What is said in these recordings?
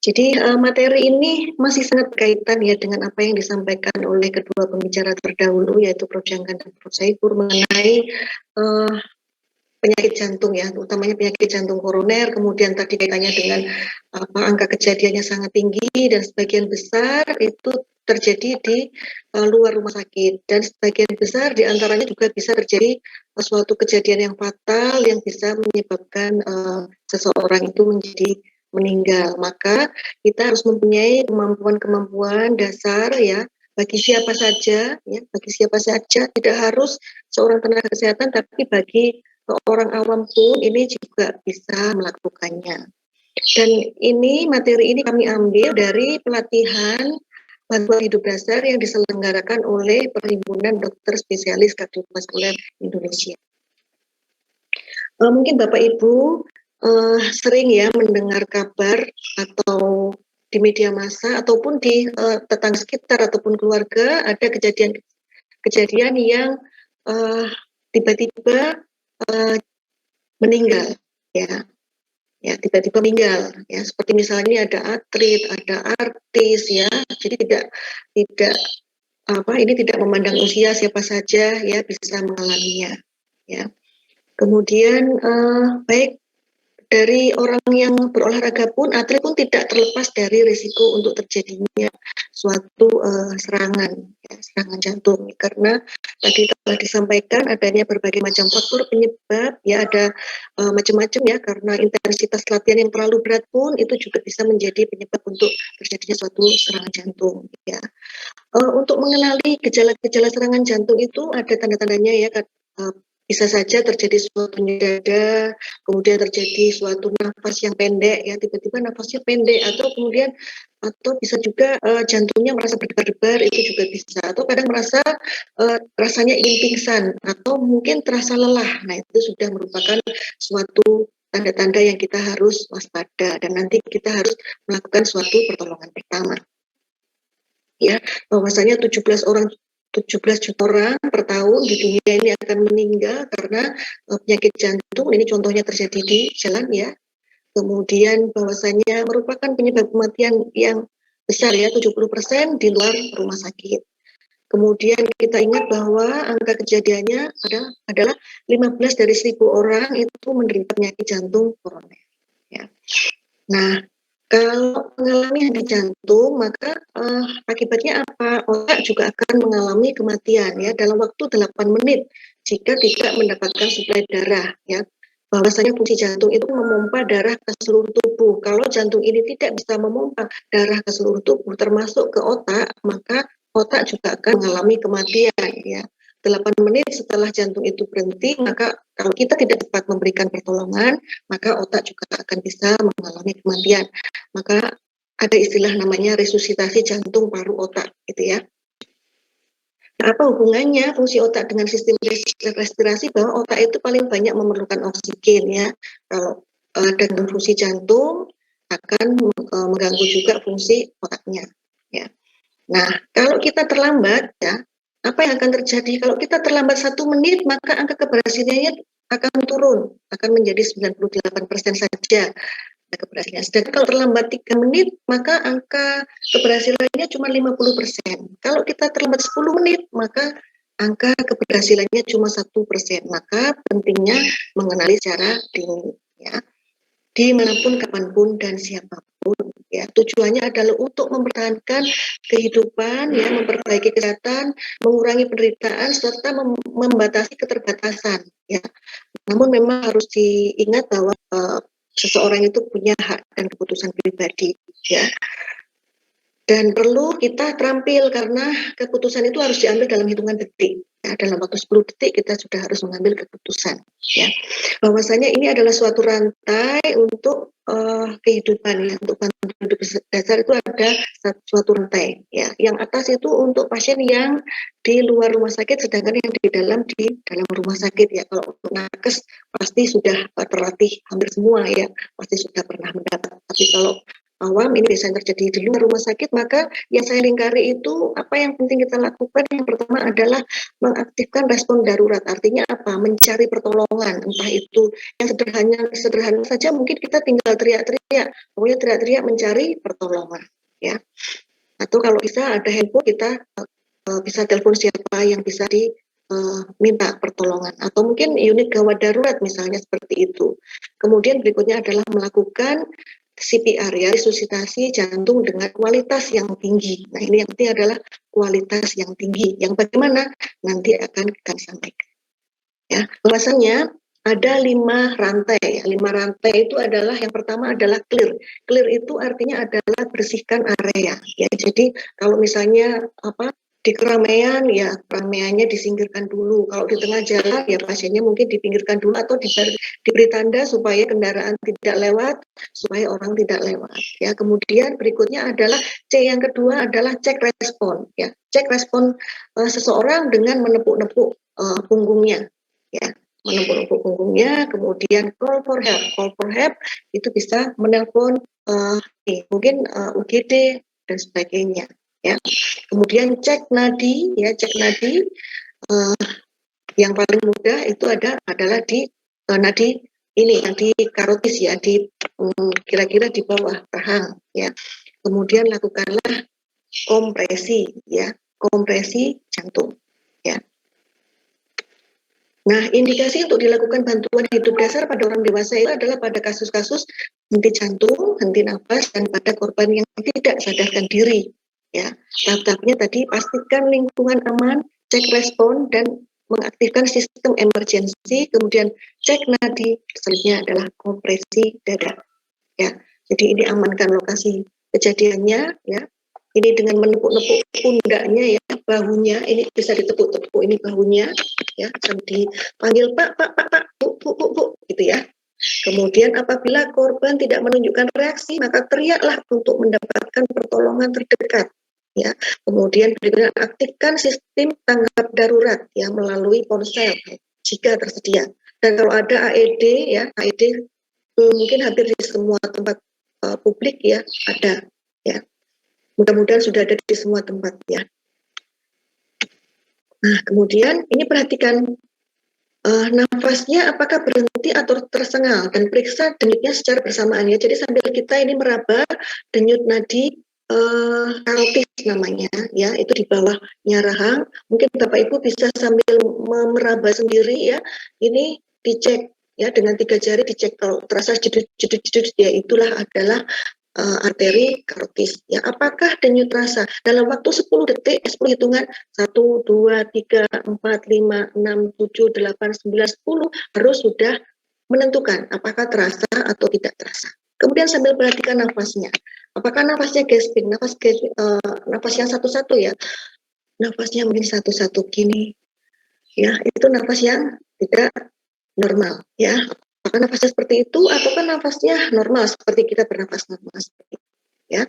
Jadi materi ini masih sangat berkaitan ya dengan apa yang disampaikan oleh kedua pembicara terdahulu, yaitu Prof. Janggan dan Prof. Saifur, mengenai penyakit jantung ya, utamanya penyakit jantung koroner. Kemudian tadi kaitannya dengan angka kejadiannya sangat tinggi dan sebagian besar itu terjadi di luar rumah sakit, dan sebagian besar diantaranya juga bisa terjadi suatu kejadian yang fatal yang bisa menyebabkan seseorang itu menjadi meninggal. Maka kita harus mempunyai kemampuan-kemampuan dasar ya, bagi siapa saja ya, bagi siapa saja, tidak harus seorang tenaga kesehatan, tapi bagi orang awam pun ini juga bisa melakukannya. Dan ini materi ini kami ambil dari pelatihan bantuan hidup dasar yang diselenggarakan oleh Perhimpunan Dokter Spesialis Kardiovaskuler Indonesia. Mungkin Bapak Ibu sering ya mendengar kabar atau di media massa ataupun di tetangga sekitar ataupun keluarga ada kejadian yang tiba-tiba meninggal ya tiba-tiba meninggal ya, seperti misalnya ada atlet, ada artis ya. Jadi tidak ini tidak memandang usia, siapa saja ya bisa mengalaminya ya. Kemudian baik dari orang yang berolahraga pun, atlet pun tidak terlepas dari risiko untuk terjadinya suatu serangan jantung, karena tadi telah disampaikan adanya berbagai macam faktor penyebab ya, ada macam-macam ya, karena intensitas latihan yang terlalu berat pun itu juga bisa menjadi penyebab untuk terjadinya suatu serangan jantung ya. Untuk mengenali gejala-gejala serangan jantung itu ada tanda-tandanya ya, bisa saja terjadi suatu nyeri dada, kemudian terjadi suatu nafas yang pendek ya, tiba-tiba nafasnya pendek, atau bisa juga jantungnya merasa berdebar-debar, itu juga bisa, atau kadang merasa rasanya ingin pingsan atau mungkin terasa lelah. Nah, itu sudah merupakan suatu tanda-tanda yang kita harus waspada dan nanti kita harus melakukan suatu pertolongan pertama. Ya, bahwasanya 17 juta orang per tahun di dunia ini akan meninggal karena penyakit jantung. Ini contohnya terjadi di jalan ya. Kemudian bahwasanya merupakan penyebab kematian yang besar ya, 70% di luar rumah sakit. Kemudian kita ingat bahwa angka kejadiannya adalah 15 dari 1.000 orang itu menderita penyakit jantung koroner ya. Nah, kalau mengalami henti jantung, maka akibatnya apa? Otak juga akan mengalami kematian ya dalam waktu 8 menit jika tidak mendapatkan suplai darah ya. Bahwasanya fungsi jantung itu memompa darah ke seluruh tubuh. Kalau jantung ini tidak bisa memompa darah ke seluruh tubuh termasuk ke otak, maka otak juga akan mengalami kematian ya. 8 menit setelah jantung itu berhenti, maka kalau kita tidak cepat memberikan pertolongan, maka otak juga akan bisa mengalami kematian. Maka ada istilah namanya resusitasi jantung paru otak gitu ya. Nah, apa hubungannya fungsi otak dengan sistem respirasi? Bahwa otak itu paling banyak memerlukan oksigen ya. Kalau ada fungsi jantung akan mengganggu juga fungsi otaknya ya. Nah, kalau kita terlambat ya, apa yang akan terjadi? Kalau kita terlambat 1 menit, maka angka keberhasilannya akan turun, akan menjadi 98% saja keberhasilan. Sedangkan kalau terlambat 3 menit, maka angka keberhasilannya cuma 50%. Kalau kita terlambat 10 menit, maka angka keberhasilannya cuma 1%. Maka pentingnya mengenali secara dini ya, dimanapun, kapanpun, dan siapapun ya. Tujuannya adalah untuk mempertahankan kehidupan ya, memperbaiki kesehatan, mengurangi penderitaan, serta membatasi keterbatasan ya. Namun memang harus diingat bahwa seseorang itu punya hak dan keputusan pribadi ya. Dan perlu kita terampil karena keputusan itu harus diambil dalam hitungan detik. Ya, dalam waktu 10 detik kita sudah harus mengambil keputusan. Ya, bahwasanya ini adalah suatu rantai untuk kehidupan ya. Untuk bantuan hidup dasar itu ada suatu rantai. Ya, yang atas itu untuk pasien yang di luar rumah sakit, sedangkan yang di dalam rumah sakit ya. Kalau untuk nakes pasti sudah terlatih hampir semua ya, pasti sudah pernah mendapat. Tapi kalau awam, ini biasanya terjadi di luar rumah sakit, maka yang saya lingkari itu apa yang penting kita lakukan. Yang pertama adalah mengaktifkan respon darurat. Artinya apa? Mencari pertolongan, entah itu yang sederhana saja, mungkin kita tinggal teriak-teriak, pokoknya teriak-teriak mencari pertolongan, ya. Atau kalau bisa ada handphone, kita bisa telepon siapa yang bisa diminta pertolongan, atau mungkin unit gawat darurat misalnya seperti itu. Kemudian berikutnya adalah melakukan CPR, ya, resusitasi jantung dengan kualitas yang tinggi. Nah, ini yang penting adalah kualitas yang tinggi. Yang bagaimana nanti akan kami sampaikan. Ya, bahwasanya ada 5 rantai. 5 rantai itu adalah, yang pertama adalah clear. Clear itu artinya adalah bersihkan area. Ya, jadi kalau misalnya di keramaian, ya keramaiannya disingkirkan dulu. Kalau di tengah jalan, ya pasiennya mungkin dipinggirkan dulu atau diberi tanda supaya kendaraan tidak lewat, supaya orang tidak lewat. Ya, kemudian berikutnya adalah C, yang kedua adalah cek respon. Ya, cek respon seseorang dengan menepuk-nepuk punggungnya. Ya, menepuk-nepuk punggungnya, kemudian call for help. Call for help itu bisa menelpon mungkin UGD dan sebagainya. Ya, kemudian cek nadi, ya, cek nadi yang paling mudah itu adalah di nadi ini, yang di karotis, ya, di kira-kira di bawah rahang, ya. Kemudian lakukanlah kompresi, ya, kompresi jantung, ya. Nah, indikasi untuk dilakukan bantuan hidup dasar pada orang dewasa itu adalah pada kasus-kasus henti jantung, henti nafas, dan pada korban yang tidak sadarkan diri. Ya, tahap-tahapnya tadi pastikan lingkungan aman, cek respon, dan mengaktifkan sistem emergensi, kemudian cek nadi, selanjutnya adalah kompresi dada. Ya, jadi ini amankan lokasi kejadiannya, ya. Ini dengan menepuk-nepuk pundaknya, ya, bahunya, ini bisa ditepuk-tepuk ini bahunya, ya, sambil dipanggil Pak, Bu, gitu, ya. Kemudian apabila korban tidak menunjukkan reaksi, maka teriaklah untuk mendapatkan pertolongan terdekat. Ya, kemudian berikutnya aktifkan sistem tanggap darurat, ya, melalui ponsel jika tersedia. Dan kalau ada AED, ya, AED mungkin hampir di semua tempat publik, ya, ada, ya. Mudah-mudahan sudah ada di semua tempat, ya. Nah, kemudian ini perhatikan nafasnya apakah berhenti atau tersengal, dan periksa denyutnya secara bersamaan, ya. Jadi sambil kita ini meraba denyut nadi karotis namanya, ya, itu di bawahnya rahang. Mungkin Bapak Ibu bisa sambil meraba sendiri, ya. Ini dicek, ya, dengan 3 jari dicek. Kalau terasa jedut, ya, itulah adalah arteri karotis, ya. Apakah denyut terasa dalam waktu 10 detik, 10 hitungan, 1, 2, 3, 4, 5, 6, 7, 8, 9, 10, harus sudah menentukan apakah terasa atau tidak terasa. Kemudian sambil perhatikan nafasnya, apakah nafasnya gasping, nafas yang satu-satu, ya, nafasnya mungkin satu-satu gini, ya, itu nafas yang tidak normal, ya. Apakah nafasnya seperti itu ataukah nafasnya normal seperti kita bernafas normal, ya.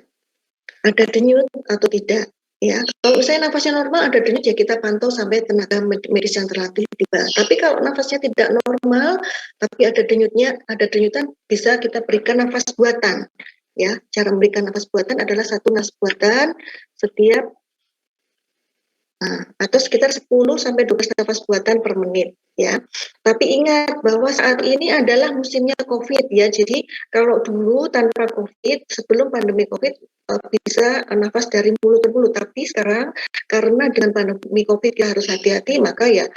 Ada denyut atau tidak, ya. Kalau misalnya nafasnya normal, ada denyut, ya kita pantau sampai tenaga medis yang terlatih tiba. Tapi kalau nafasnya tidak normal tapi ada denyutan, bisa kita berikan nafas buatan, ya. Cara memberikan nafas buatan adalah satu nafas buatan setiap atau sekitar 10 sampai 12 nafas buatan per menit, ya. Tapi ingat bahwa saat ini adalah musimnya COVID, ya. Jadi kalau dulu tanpa COVID, sebelum pandemi COVID, bisa nafas dari mulut ke mulut. Tapi sekarang karena dengan pandemi COVID ya harus hati-hati, maka ya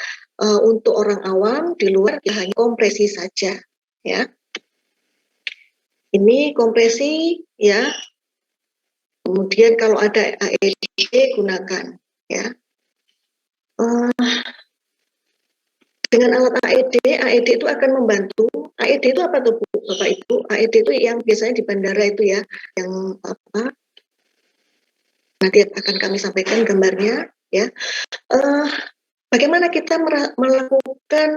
untuk orang awam di luar ya hanya kompresi saja, ya. Ini kompresi, ya. Kemudian kalau ada AED gunakan, ya. Dengan alat AED itu akan membantu. AED itu apa tuh, Bu, Bapak Ibu? AED itu yang biasanya di bandara itu, ya, yang nanti akan kami sampaikan gambarnya, ya. Bagaimana kita melakukan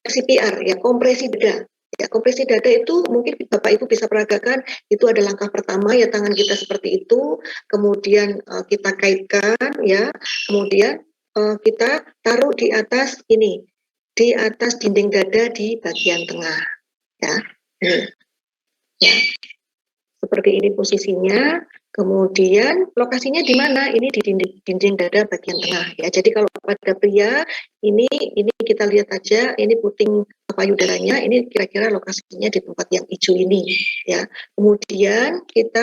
CPR, ya, kompresi dada. Ya, kompresi dada itu mungkin Bapak Ibu bisa peragakan, itu ada langkah pertama, ya, tangan kita seperti itu, kemudian kita kaitkan, ya, kemudian kita taruh di atas ini, di atas dinding dada di bagian tengah, ya. Ya. seperti ini posisinya. Kemudian lokasinya di mana? Ini di dinding dada bagian tengah ya. Jadi kalau pada pria ini kita lihat aja ini puting payudaranya ini kira-kira lokasinya di tempat yang hijau ini ya. Kemudian kita